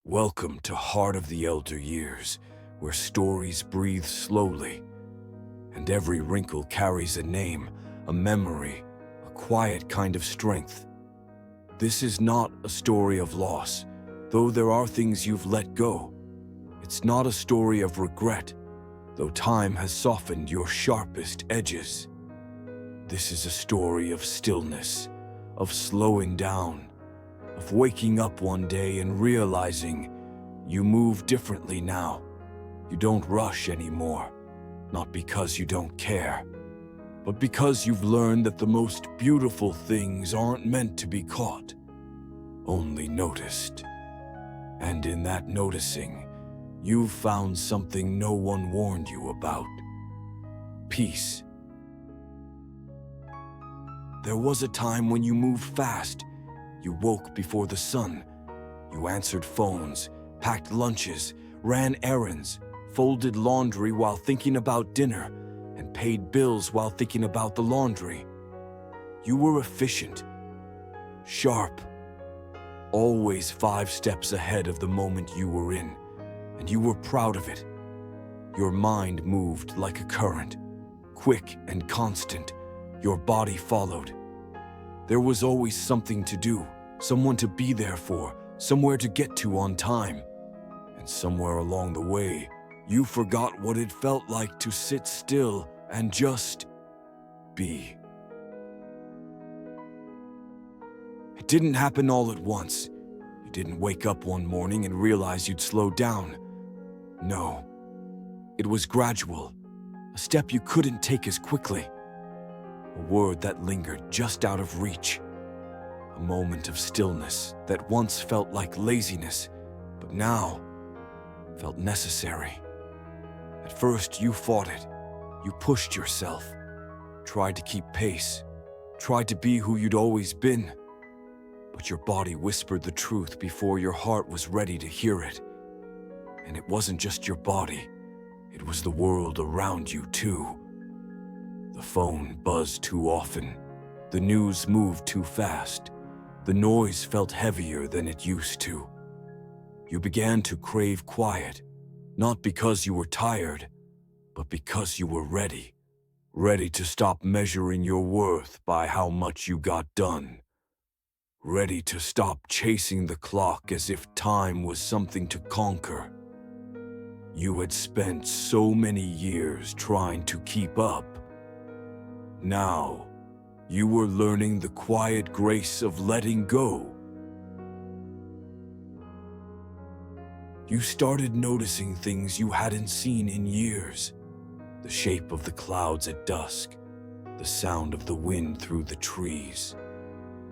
Welcome to Heart of the Elder Years, where stories breathe slowly, and every wrinkle carries a name, a memory, a quiet kind of strength. This is not a story of loss, though there are things you've let go. It's not a story of regret, though time has softened your sharpest edges. This is a story of stillness, of slowing down, of waking up one day and realizing you move differently now. You don't rush anymore, not because you don't care, but because you've learned that the most beautiful things aren't meant to be caught, only noticed. And in that noticing, you've found something no one warned you about: peace. There was a time when you moved fast. You woke before the sun. You answered phones, packed lunches, ran errands, folded laundry while thinking about dinner, and paid bills while thinking about the laundry. You were efficient, sharp, always 5 steps ahead of the moment you were in, and you were proud of it. Your mind moved like a current, quick and constant. Your body followed. There was always something to do, someone to be there for, somewhere to get to on time. And somewhere along the way, you forgot what it felt like to sit still and just be. It didn't happen all at once. You didn't wake up one morning and realize you'd slow down. No, it was gradual, a step you couldn't take as quickly. A word that lingered just out of reach. A moment of stillness that once felt like laziness, but now felt necessary. At first, you fought it. You pushed yourself, tried to keep pace, tried to be who you'd always been. But your body whispered the truth before your heart was ready to hear it. And it wasn't just your body, it was the world around you too. The phone buzzed too often. The news moved too fast. The noise felt heavier than it used to. You began to crave quiet, not because you were tired, but because you were ready. Ready to stop measuring your worth by how much you got done. Ready to stop chasing the clock as if time was something to conquer. You had spent so many years trying to keep up. Now, you were learning the quiet grace of letting go. You started noticing things you hadn't seen in years. The shape of the clouds at dusk, the sound of the wind through the trees,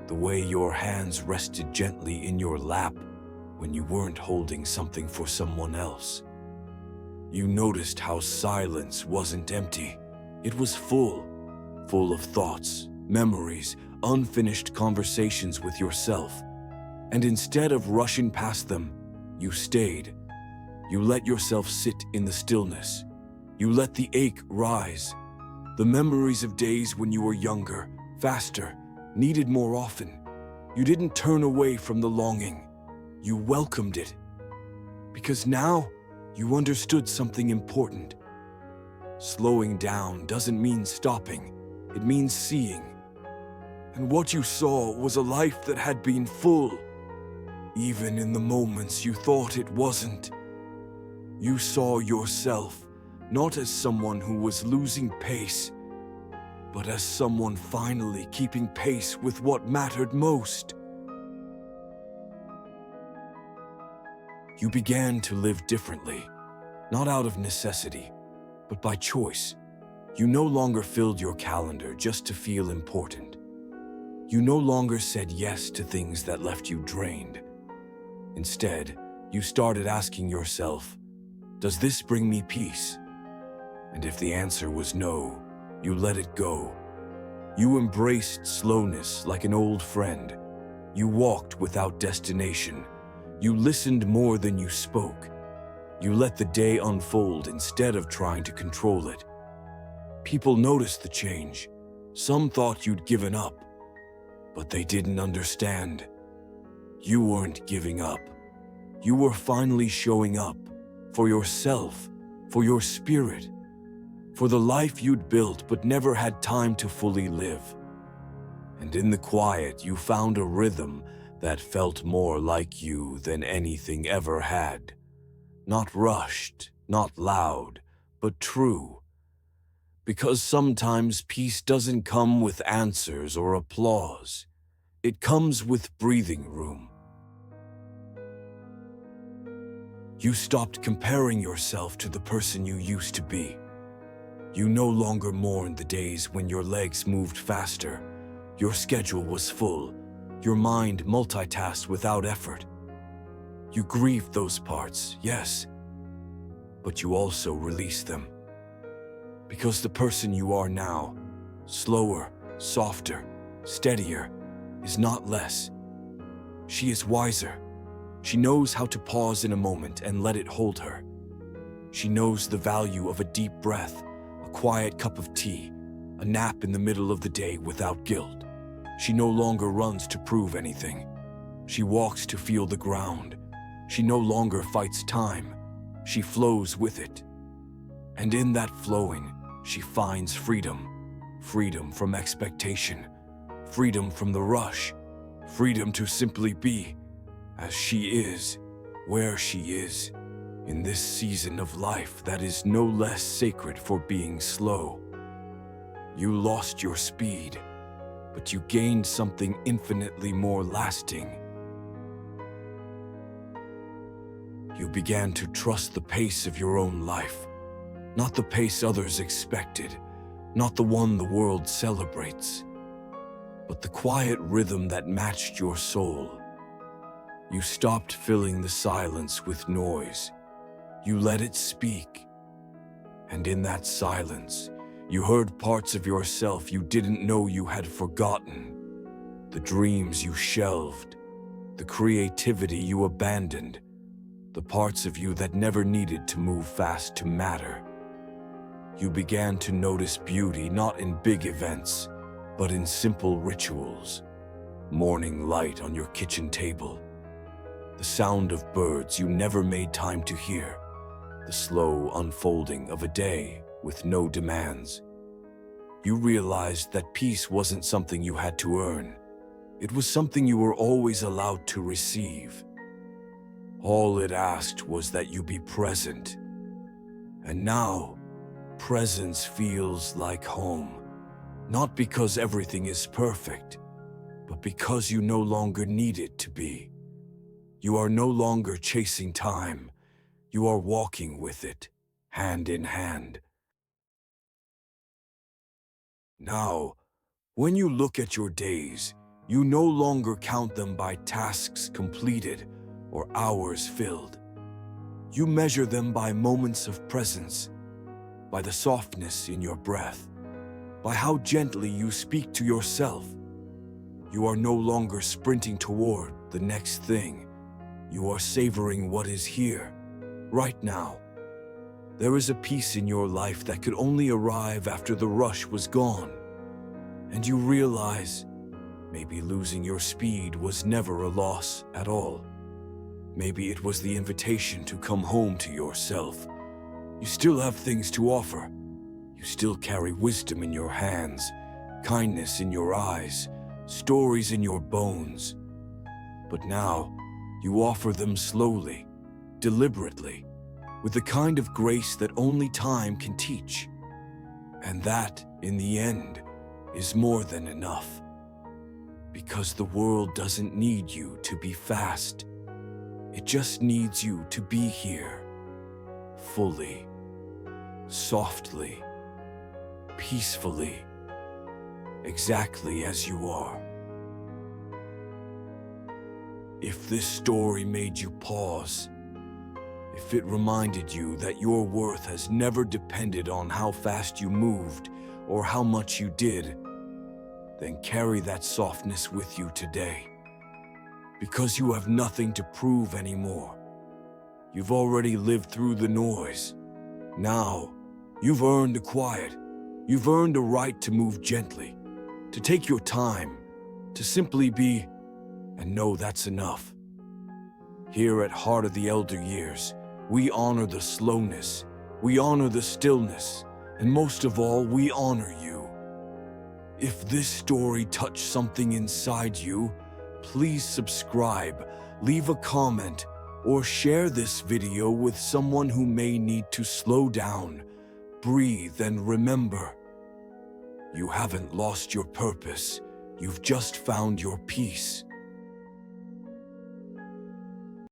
the way your hands rested gently in your lap when you weren't holding something for someone else. You noticed how silence wasn't empty. It was full of thoughts, memories, unfinished conversations with yourself. And instead of rushing past them, you stayed. You let yourself sit in the stillness. You let the ache rise. The memories of days when you were younger, faster, needed more often. You didn't turn away from the longing. You welcomed it. Because now, you understood something important. Slowing down doesn't mean stopping. It means seeing. And what you saw was a life that had been full, even in the moments you thought it wasn't. You saw yourself not as someone who was losing pace, but as someone finally keeping pace with what mattered most. You began to live differently, not out of necessity, but by choice. You no longer filled your calendar just to feel important. You no longer said yes to things that left you drained. Instead, you started asking yourself, does this bring me peace? And if the answer was no, you let it go. You embraced slowness like an old friend. You walked without destination. You listened more than you spoke. You let the day unfold instead of trying to control it. People noticed the change. Some thought you'd given up, but they didn't understand. You weren't giving up. You were finally showing up for yourself, for your spirit, for the life you'd built but never had time to fully live. And in the quiet, you found a rhythm that felt more like you than anything ever had. Not rushed, not loud, but true. Because sometimes peace doesn't come with answers or applause. It comes with breathing room. You stopped comparing yourself to the person you used to be. You no longer mourned the days when your legs moved faster, your schedule was full, your mind multitasked without effort. You grieved those parts, yes, but you also released them. Because the person you are now, slower, softer, steadier, is not less. She is wiser. She knows how to pause in a moment and let it hold her. She knows the value of a deep breath, a quiet cup of tea, a nap in the middle of the day without guilt. She no longer runs to prove anything. She walks to feel the ground. She no longer fights time. She flows with it. And in that flowing, she finds freedom. Freedom from expectation. Freedom from the rush. Freedom to simply be as she is, where she is, in this season of life that is no less sacred for being slow. You lost your speed, but you gained something infinitely more lasting. You began to trust the pace of your own life, not the pace others expected, not the one the world celebrates, but the quiet rhythm that matched your soul. You stopped filling the silence with noise. You let it speak. And in that silence, you heard parts of yourself you didn't know you had forgotten. The dreams you shelved, the creativity you abandoned, the parts of you that never needed to move fast to matter. You began to notice beauty not in big events, but in simple rituals. Morning light on your kitchen table, the sound of birds you never made time to hear, the slow unfolding of a day with no demands. You realized that peace wasn't something you had to earn. It was something you were always allowed to receive. All it asked was that you be present. And now, presence feels like home. Not because everything is perfect, but because you no longer need it to be. You are no longer chasing time. You are walking with it, hand in hand. Now, when you look at your days, you no longer count them by tasks completed or hours filled. You measure them by moments of presence, by the softness in your breath, by how gently you speak to yourself. You are no longer sprinting toward the next thing. You are savoring what is here, right now. There is a peace in your life that could only arrive after the rush was gone. And you realize, maybe losing your speed was never a loss at all. Maybe it was the invitation to come home to yourself. You still have things to offer. You still carry wisdom in your hands, kindness in your eyes, stories in your bones. But now, you offer them slowly, deliberately, with the kind of grace that only time can teach. And that, in the end, is more than enough. Because the world doesn't need you to be fast. It just needs you to be here, fully, softly, peacefully, exactly as you are. If this story made you pause, if it reminded you that your worth has never depended on how fast you moved or how much you did, then carry that softness with you today. Because you have nothing to prove anymore. You've already lived through the noise. Now, you've earned the quiet. You've earned a right to move gently, to take your time, to simply be, and know that's enough. Here at Heart of the Elder Years, we honor the slowness, we honor the stillness, and most of all, we honor you. If this story touched something inside you, please subscribe, leave a comment, or share this video with someone who may need to slow down, breathe, and remember. You haven't lost your purpose, you've just found your peace.